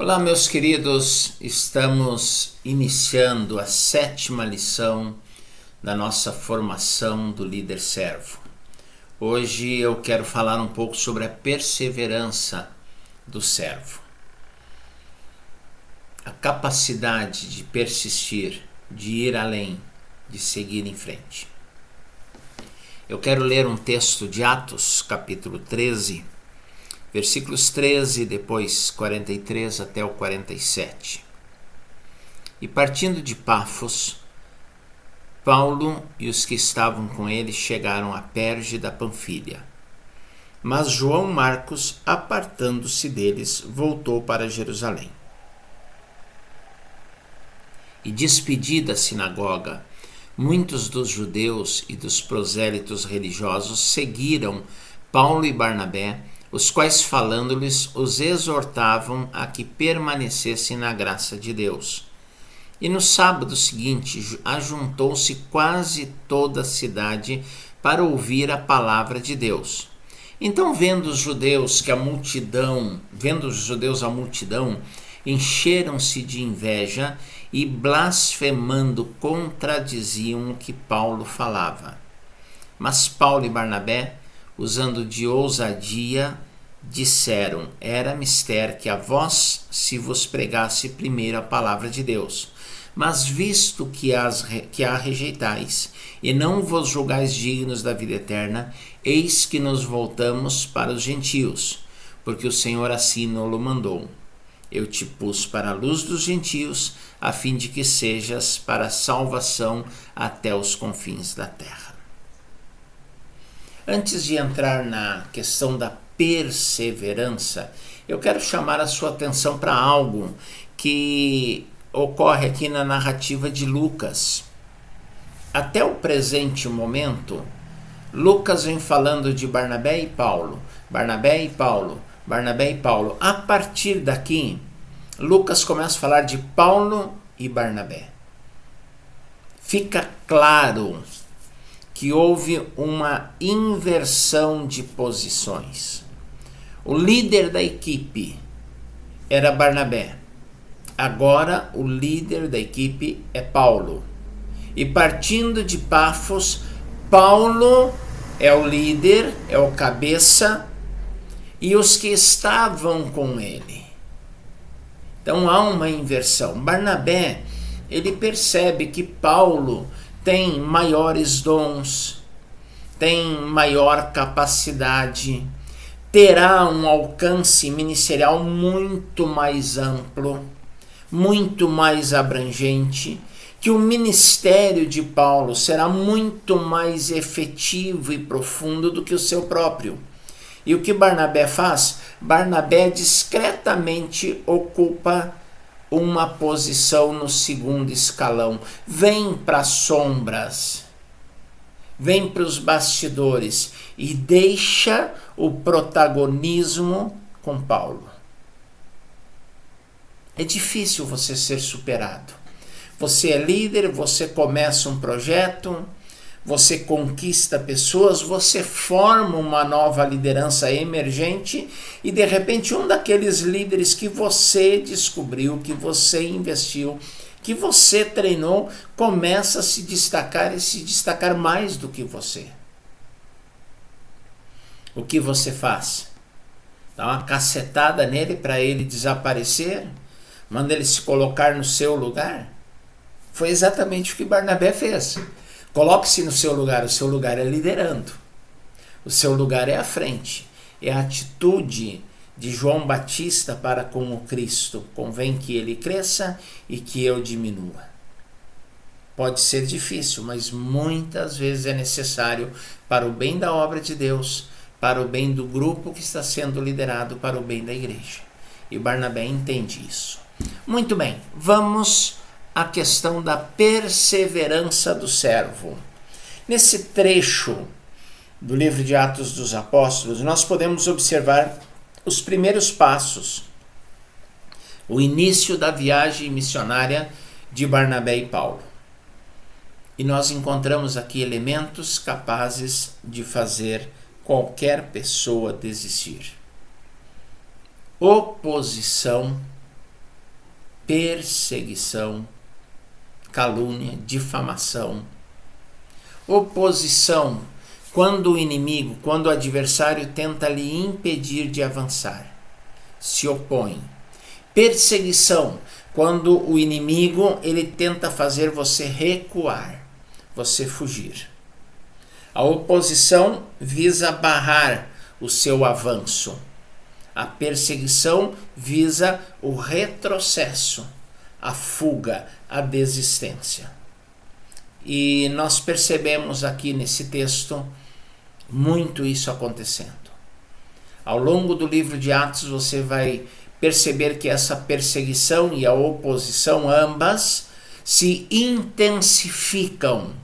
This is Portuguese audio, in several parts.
Olá, meus queridos, estamos iniciando a 7ª lição da nossa formação do líder servo. Hoje eu quero falar um pouco sobre a perseverança do servo. A capacidade de persistir, de ir além, de seguir em frente. Eu quero ler um texto de Atos, capítulo 13, versículos 13, depois 43 até o 47. E partindo de Pafos, Paulo e os que estavam com ele chegaram a Perge da Panfilha. Mas João Marcos, apartando-se deles, voltou para Jerusalém. E despedida a sinagoga, muitos dos judeus e dos prosélitos religiosos seguiram Paulo e Barnabé, os quais, falando-lhes, os exortavam a que permanecessem na graça de Deus. E no sábado seguinte ajuntou-se quase toda a cidade para ouvir a palavra de Deus. Então, vendo os judeus a multidão, encheram-se de inveja e, blasfemando, contradiziam o que Paulo falava. Mas Paulo e Barnabé, usando de ousadia, disseram: era mister que a vós se vos pregasse primeiro a palavra de Deus. Mas visto que a rejeitais, e não vos julgais dignos da vida eterna, eis que nos voltamos para os gentios, porque o Senhor assim nos mandou. Eu te pus para a luz dos gentios, a fim de que sejas para a salvação até os confins da terra. Antes de entrar na questão da perseverança, eu quero chamar a sua atenção para algo que ocorre aqui na narrativa de Lucas. Até o presente momento, Lucas vem falando de Barnabé e Paulo, Barnabé e Paulo, Barnabé e Paulo. A partir daqui, Lucas começa a falar de Paulo e Barnabé. Fica claro que houve uma inversão de posições. O líder da equipe era Barnabé. Agora o líder da equipe é Paulo. E partindo de Pafos, Paulo é o líder, é o cabeça, e os que estavam com ele. Então há uma inversão. Barnabé, ele percebe que Paulo tem maiores dons, tem maior capacidade, terá um alcance ministerial muito mais amplo, muito mais abrangente, que o ministério de Paulo será muito mais efetivo e profundo do que o seu próprio. E o que Barnabé faz? Barnabé discretamente ocupa uma posição no segundo escalão. Vem para as sombras, vem para os bastidores e deixa o protagonismo com Paulo. É difícil você ser superado. Você é líder, você começa um projeto, você conquista pessoas, você forma uma nova liderança emergente e de repente um daqueles líderes que você descobriu, que você investiu, que você treinou, começa a se destacar e se destacar mais do que você. O que você faz? Dá uma cacetada nele para ele desaparecer? Manda ele se colocar no seu lugar? Foi exatamente o que Barnabé fez. Coloque-se no seu lugar. O seu lugar é liderando. O seu lugar é à frente. É a atitude de João Batista para com o Cristo. Convém que ele cresça e que eu diminua. Pode ser difícil, mas muitas vezes é necessário para o bem da obra de Deus, para o bem do grupo que está sendo liderado, para o bem da igreja. E Barnabé entende isso. Muito bem, vamos à questão da perseverança do servo. Nesse trecho do livro de Atos dos Apóstolos, nós podemos observar os primeiros passos, o início da viagem missionária de Barnabé e Paulo. E nós encontramos aqui elementos capazes de fazer qualquer pessoa desistir. Oposição perseguição, calúnia, difamação. Oposição, quando o inimigo, quando o adversário tenta lhe impedir de avançar, se opõe. Perseguição, quando o inimigo ele tenta fazer você recuar, você fugir. A oposição visa barrar o seu avanço. A perseguição visa o retrocesso, a fuga, a desistência. E nós percebemos aqui nesse texto muito isso acontecendo. Ao longo do livro de Atos você vai perceber que essa perseguição e a oposição ambas se intensificam.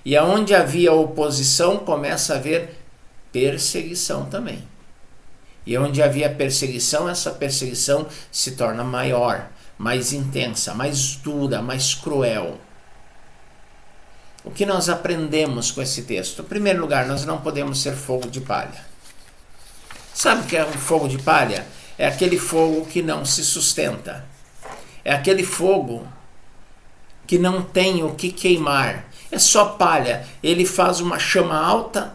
E aonde havia oposição começa a haver perseguição também. E onde havia perseguição, essa perseguição se torna maior, mais intensa, mais dura, mais cruel. O que nós aprendemos com esse texto? Em primeiro lugar, nós não podemos ser fogo de palha. Sabe o que é um fogo de palha? É aquele fogo que não se sustenta. É aquele fogo que não tem o que queimar. É só palha. Ele faz uma chama alta,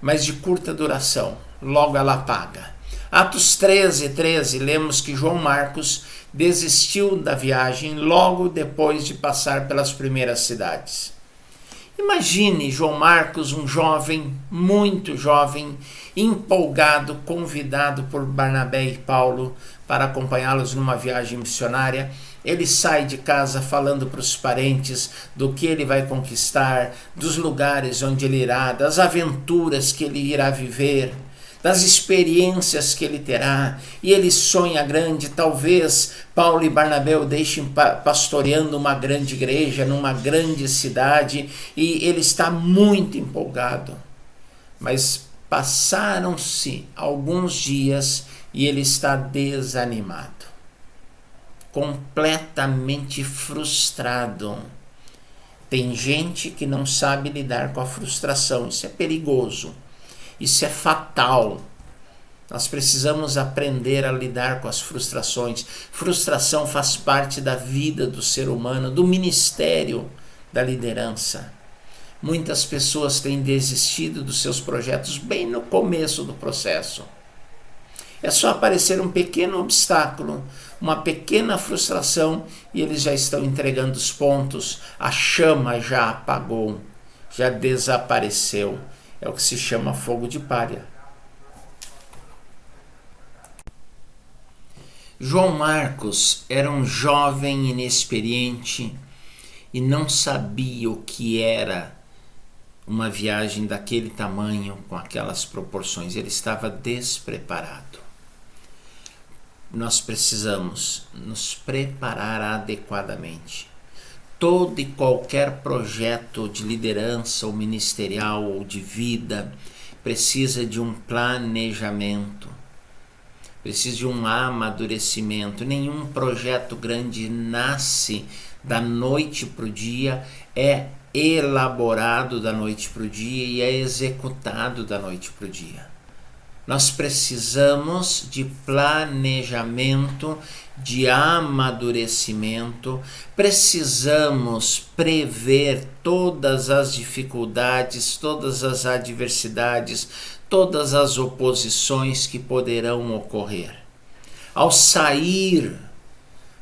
mas de curta duração. Logo ela apaga. Atos 13, lemos que João Marcos desistiu da viagem logo depois de passar pelas primeiras cidades. Imagine João Marcos, um jovem, muito jovem, empolgado, convidado por Barnabé e Paulo para acompanhá-los numa viagem missionária. Ele sai de casa falando para os parentes do que ele vai conquistar, dos lugares onde ele irá, das aventuras que ele irá viver, das experiências que ele terá, e ele sonha grande. Talvez Paulo e Barnabé o deixem pastoreando uma grande igreja, numa grande cidade, e ele está muito empolgado. Mas passaram-se alguns dias e ele está desanimado, completamente frustrado. Tem gente que não sabe lidar com a frustração, isso é perigoso. Isso é fatal. Nós precisamos aprender a lidar com as frustrações. Frustração faz parte da vida do ser humano, do ministério da liderança. Muitas pessoas têm desistido dos seus projetos bem no começo do processo. É só aparecer um pequeno obstáculo, uma pequena frustração, e eles já estão entregando os pontos. A chama já apagou, já desapareceu. É o que se chama fogo de palha. João Marcos era um jovem inexperiente e não sabia o que era uma viagem daquele tamanho, com aquelas proporções. Ele estava despreparado. Nós precisamos nos preparar adequadamente. Todo e qualquer projeto de liderança ou ministerial ou de vida precisa de um planejamento, precisa de um amadurecimento. Nenhum projeto grande nasce da noite para o dia, é elaborado da noite para o dia e é executado da noite para o dia. Nós precisamos de planejamento, de amadurecimento, precisamos prever todas as dificuldades, todas as adversidades, todas as oposições que poderão ocorrer. Ao sair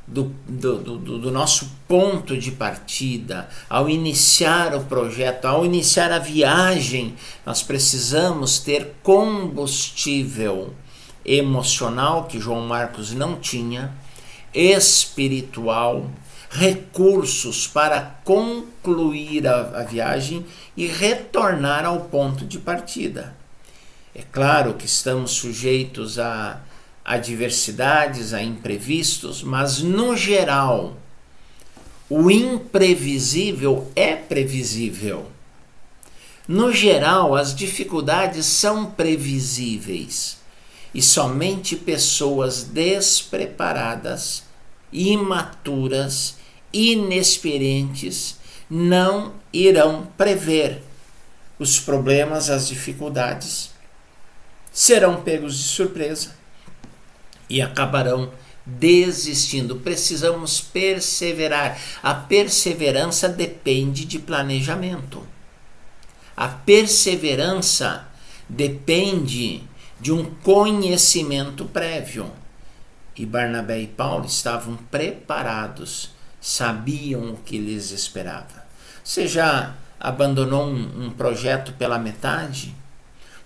do nosso ponto de partida, ao iniciar o projeto, ao iniciar a viagem, nós precisamos ter combustível emocional, que João Marcos não tinha, espiritual, recursos para concluir a viagem e retornar ao ponto de partida. É claro que estamos sujeitos a adversidades, a imprevistos, mas no geral, o imprevisível é previsível. No geral, as dificuldades são previsíveis e somente pessoas despreparadas, imaturas, inexperientes não irão prever os problemas, as dificuldades, serão pegos de surpresa e acabarão desistindo. Precisamos perseverar. A perseverança depende de planejamento. A perseverança depende de um conhecimento prévio. E Barnabé e Paulo estavam preparados, sabiam o que lhes esperava. Você já abandonou um projeto pela metade?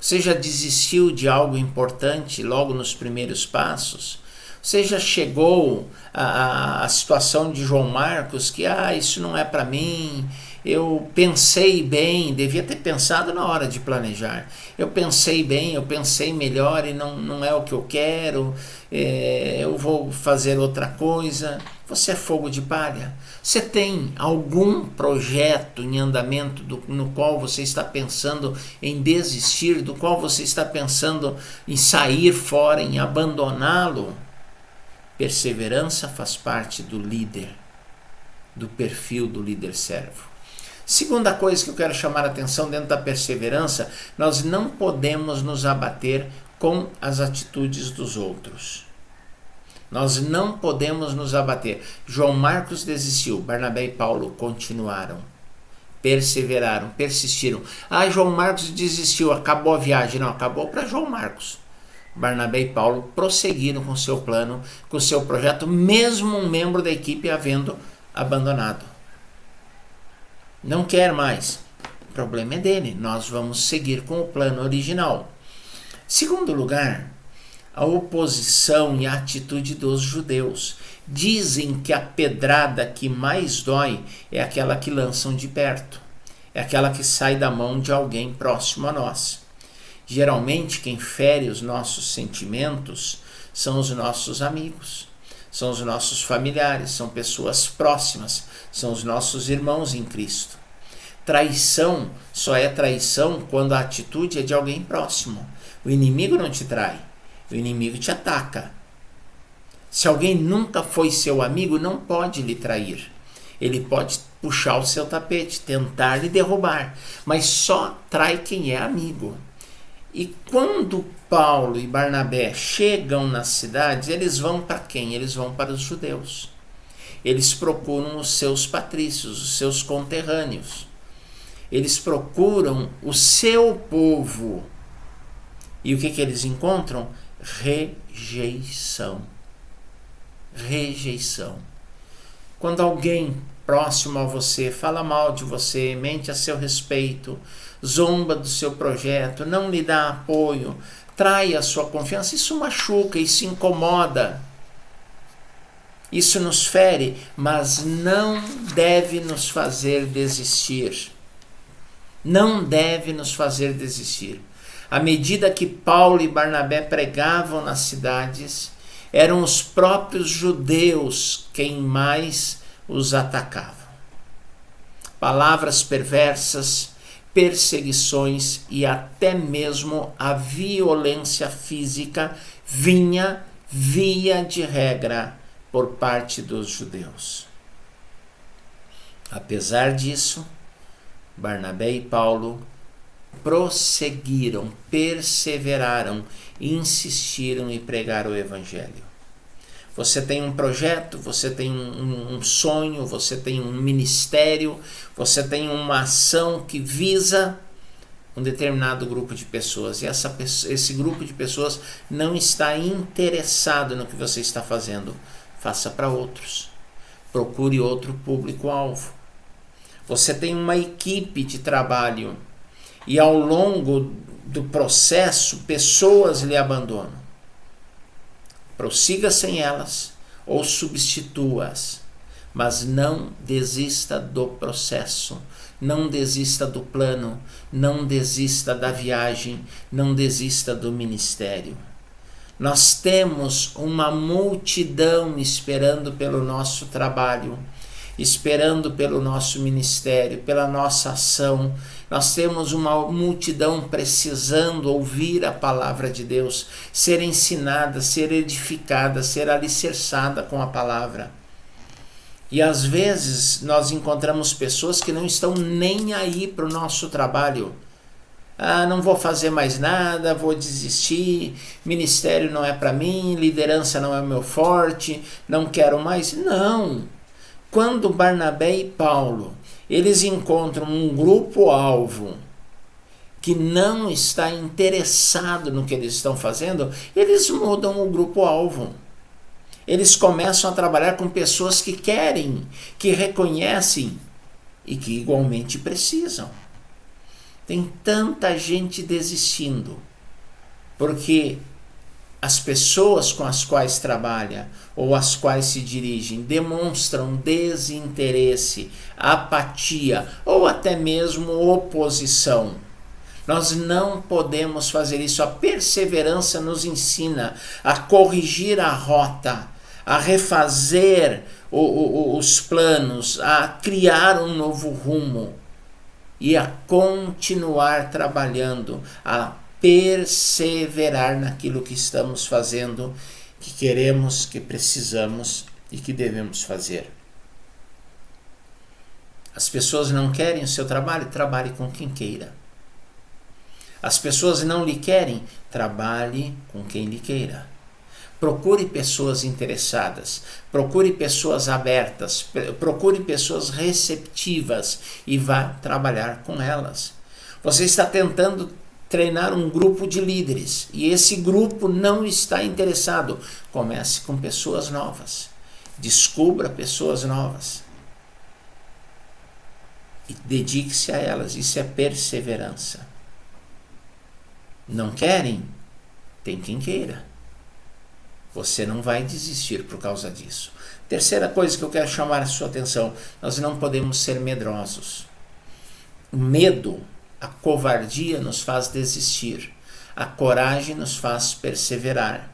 Você já desistiu de algo importante logo nos primeiros passos? Você já chegou à situação de João Marcos, que isso não é para mim, eu pensei bem, devia ter pensado na hora de planejar. Eu pensei bem, eu pensei melhor e não é o que eu quero, eu vou fazer outra coisa. Você é fogo de palha? Você tem algum projeto em andamento no qual você está pensando em desistir, do qual você está pensando em sair fora, em abandoná-lo? Perseverança faz parte do líder, do perfil do líder servo. Segunda coisa que eu quero chamar a atenção dentro da perseverança, nós não podemos nos abater com as atitudes dos outros. Nós não podemos nos abater. João Marcos desistiu, Barnabé e Paulo continuaram, perseveraram, persistiram. João Marcos desistiu, acabou a viagem. Não, acabou para João Marcos. Barnabé e Paulo prosseguiram com seu plano, com seu projeto, mesmo um membro da equipe havendo abandonado. Não quer mais. O problema é dele. Nós vamos seguir com o plano original. Segundo lugar, a oposição e a atitude dos judeus. Dizem que a pedrada que mais dói é aquela que lançam de perto. É aquela que sai da mão de alguém próximo a nós. Geralmente, quem fere os nossos sentimentos são os nossos amigos, são os nossos familiares, são pessoas próximas, são os nossos irmãos em Cristo. Traição só é traição quando a atitude é de alguém próximo. O inimigo não te trai, o inimigo te ataca. Se alguém nunca foi seu amigo, não pode lhe trair. Ele pode puxar o seu tapete, tentar lhe derrubar, mas só trai quem é amigo. E quando Paulo e Barnabé chegam nas cidades, eles vão para quem? Eles vão para os judeus. Eles procuram os seus patrícios, os seus conterrâneos. Eles procuram o seu povo. E o que eles encontram? Rejeição. Rejeição. Quando alguém próximo a você fala mal de você, mente a seu respeito, zomba do seu projeto, não lhe dá apoio, trai a sua confiança, isso machuca, isso incomoda, isso nos fere, mas não deve nos fazer desistir. Não deve nos fazer desistir. À medida que Paulo e Barnabé pregavam nas cidades, eram os próprios judeus quem mais os atacavam. Palavras perversas, perseguições e até mesmo a violência física vinha, via de regra, por parte dos judeus. Apesar disso, Barnabé e Paulo prosseguiram, perseveraram, insistiram em pregar o Evangelho. Você tem um projeto, você tem um sonho, você tem um ministério, você tem uma ação que visa um determinado grupo de pessoas. E esse grupo de pessoas não está interessado no que você está fazendo. Faça para outros. Procure outro público-alvo. Você tem uma equipe de trabalho e ao longo do processo pessoas lhe abandonam. Prossiga sem elas ou substitua-as, mas não desista do processo, não desista do plano, não desista da viagem, não desista do ministério. Nós temos uma multidão esperando pelo nosso trabalho, esperando pelo nosso ministério, pela nossa ação. Nós temos uma multidão precisando ouvir a palavra de Deus, ser ensinada, ser edificada, ser alicerçada com a palavra. E às vezes nós encontramos pessoas que não estão nem aí para o nosso trabalho. não vou fazer mais nada, vou desistir, ministério não é para mim, liderança não é meu forte, não quero mais. Não. Quando Barnabé e Paulo, eles encontram um grupo-alvo que não está interessado no que eles estão fazendo, eles mudam o grupo-alvo. Eles começam a trabalhar com pessoas que querem, que reconhecem e que igualmente precisam. Tem tanta gente desistindo, porque as pessoas com as quais trabalha ou às quais se dirigem demonstram desinteresse, apatia ou até mesmo oposição. Nós não podemos fazer isso. A perseverança nos ensina a corrigir a rota, a refazer os planos, a criar um novo rumo e a continuar trabalhando, a perseverar naquilo que estamos fazendo, que queremos, que precisamos e que devemos fazer. As pessoas não querem o seu trabalho? Trabalhe com quem queira. As pessoas não lhe querem? Trabalhe com quem lhe queira. Procure pessoas interessadas, procure pessoas abertas, procure pessoas receptivas e vá trabalhar com elas. Você está tentando treinar um grupo de líderes e esse grupo não está interessado. Comece com pessoas novas, descubra pessoas novas e dedique-se a elas. Isso é perseverança. Não querem? Tem quem queira. Você não vai desistir por causa disso. Terceira coisa que eu quero chamar a sua atenção: nós não podemos ser medrosos. O medo, a covardia nos faz desistir. A coragem nos faz perseverar.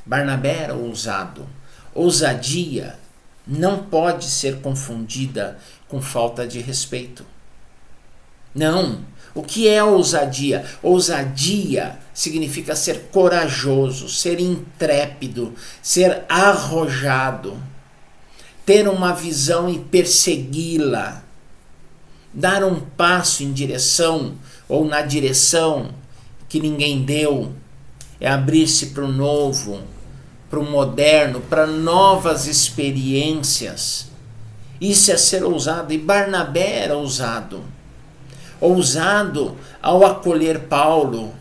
Barnabé era ousado. Ousadia não pode ser confundida com falta de respeito. Não. O que é ousadia? Ousadia significa ser corajoso, ser intrépido, ser arrojado, ter uma visão e persegui-la, dar um passo em direção ou na direção que ninguém deu, é abrir-se para o novo, para o moderno, para novas experiências. Isso é ser ousado, e Barnabé era ousado. Ousado ao acolher Paulo,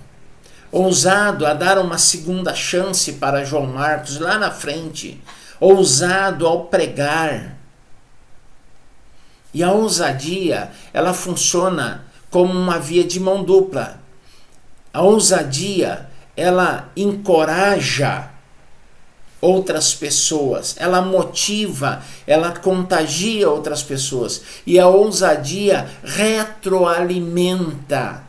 ousado a dar uma segunda chance para João Marcos lá na frente, ousado ao pregar. E a ousadia, ela funciona como uma via de mão dupla. A ousadia, ela encoraja outras pessoas, ela motiva, ela contagia outras pessoas, e a ousadia retroalimenta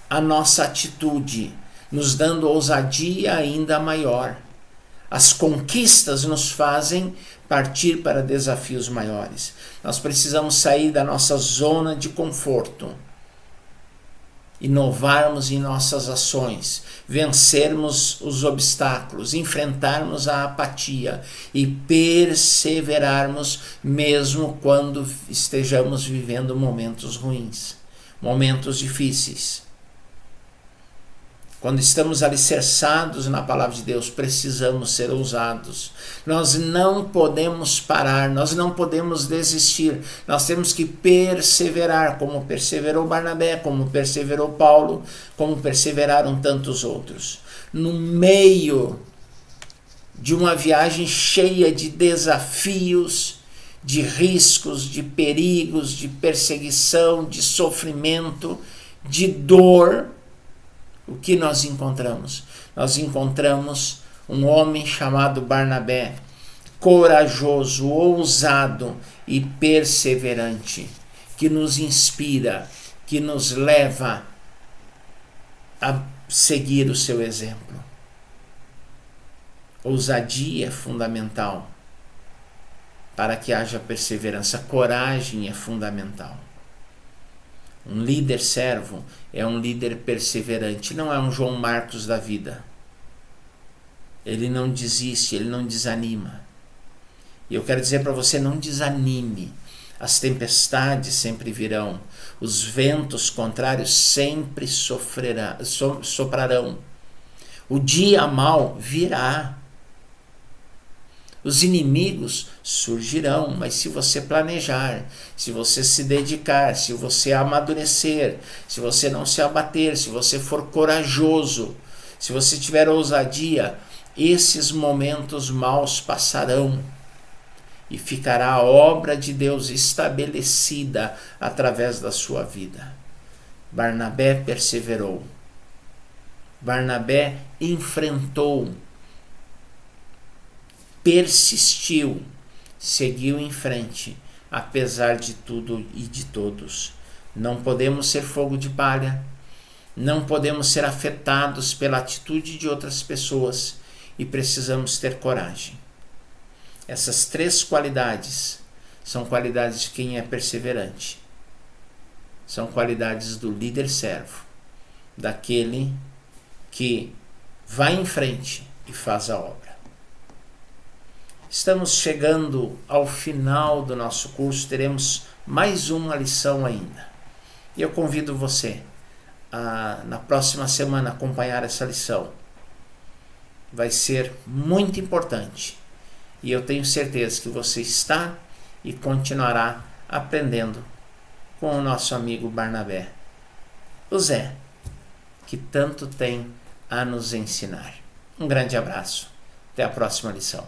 a nossa atitude, nos dando ousadia ainda maior. As conquistas nos fazem partir para desafios maiores. Nós precisamos sair da nossa zona de conforto, inovarmos em nossas ações, vencermos os obstáculos, enfrentarmos a apatia e perseverarmos mesmo quando estejamos vivendo momentos ruins, momentos difíceis. Quando estamos alicerçados na palavra de Deus, precisamos ser ousados. Nós não podemos parar, nós não podemos desistir. Nós temos que perseverar, como perseverou Barnabé, como perseverou Paulo, como perseveraram tantos outros. No meio de uma viagem cheia de desafios, de riscos, de perigos, de perseguição, de sofrimento, de dor, o que nós encontramos? Nós encontramos um homem chamado Barnabé, corajoso, ousado e perseverante, que nos inspira, que nos leva a seguir o seu exemplo. Ousadia é fundamental para que haja perseverança. Coragem é fundamental. Um líder servo é um líder perseverante, não é um João Marcos da vida. Ele não desiste, ele não desanima. E eu quero dizer para você, não desanime. as tempestades sempre virão, os ventos contrários sempre soprarão, o dia mau virá, os inimigos surgirão, mas se você planejar, se você se dedicar, se você amadurecer, se você não se abater, se você for corajoso, se você tiver ousadia, esses momentos maus passarão e ficará a obra de Deus estabelecida através da sua vida. Barnabé perseverou. Barnabé enfrentou, persistiu, seguiu em frente, apesar de tudo e de todos. Não podemos ser fogo de palha, não podemos ser afetados pela atitude de outras pessoas e precisamos ter coragem. Essas 3 qualidades são qualidades de quem é perseverante. São qualidades do líder servo, daquele que vai em frente e faz a obra. Estamos chegando ao final do nosso curso, teremos mais uma lição ainda. E eu convido você a, na próxima semana, acompanhar essa lição. Vai ser muito importante. E eu tenho certeza que você está e continuará aprendendo com o nosso amigo Barnabé, o Zé, que tanto tem a nos ensinar. Um grande abraço. Até a próxima lição.